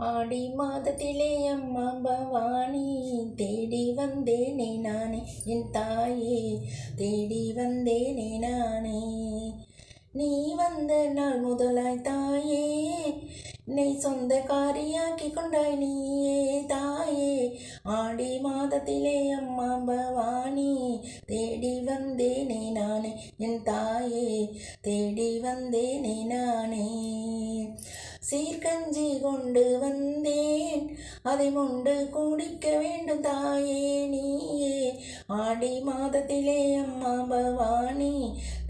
ஆடி மாதத்திலே அம்மா பவானி தேடி வந்தேனே நானே என் தாயே, தேடி வந்தேனே நானே. நீ வந்த நாள் முதலாய் தாயே, என்னை சொந்த காரியாக்கி கொண்டாய் நீயே தாயே. ஆடி மாதத்திலே அம்மா பவானி தேடி வந்தேனே நானே என் தாயே, தேடி வந்தேனே நானே. சீர்கஞ்சி கொண்டு வந்தேன், அதை மொண்டு குடிக்க வேண்டும் தாயே நீயே. ஆடி மாதத்திலே அம்மா பவானி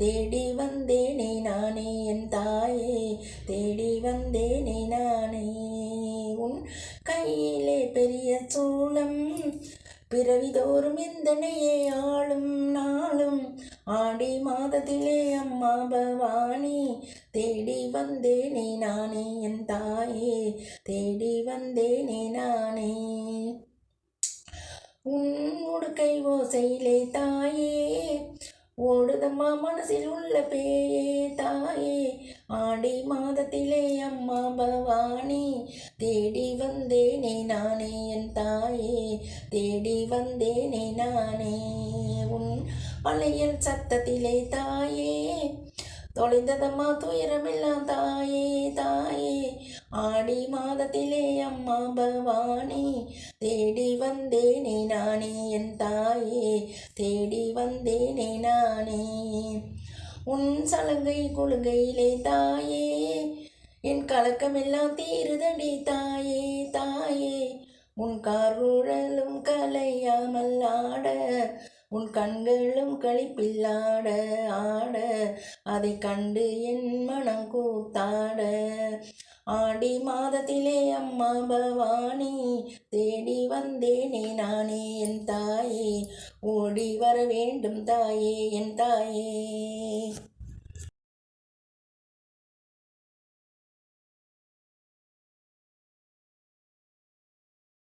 தேடி வந்தேனே நானே என் தாயே, தேடி வந்தேனே நானே. உன் கையிலே பெரிய சூளம், பிறவிதோறும் எந்தனையே ஆளும் நாளும். ஆடி மாதத்திலே அம்மா பவானி தேடி வந்தேனே நானே என் தாயே, தேடி வந்தேனே நானே. உன் உடுக்கை ஓசையிலே தாயே ஓடுதம்மா மனசில் உள்ள பேயே தாயே. ஆடி மாதத்திலே அம்மா பவானி தேடி வந்தேனே நானே என் தாயே, தேடி வந்தேனே நானே. உன் பழையல் சத்தத்திலே தாயே தொலைந்ததம்மா துயரமெல்லாம் தாயே தாயே. ஆடி மாதத்திலே அம்மா பவானி தேடி வந்தேனே நானே என் தாயே, தேடி வந்தேனே நானே. உன் சலங்கை குலுங்கையிலே தாயே என் கலக்கமெல்லாம் தீருதடி தாயே தாயே. உன் கார்குழலும் கலையாமல் ஆட, உன் கண்களும் களிப்பில்லாட ஆட, அதை கண்டு என் மனம் கூத்தாட. ஆடி மாதத்திலே அம்மா பவானி தேடி வந்தேனே நானே என் தாயே, ஓடி வர வேண்டும் தாயே என் தாயே.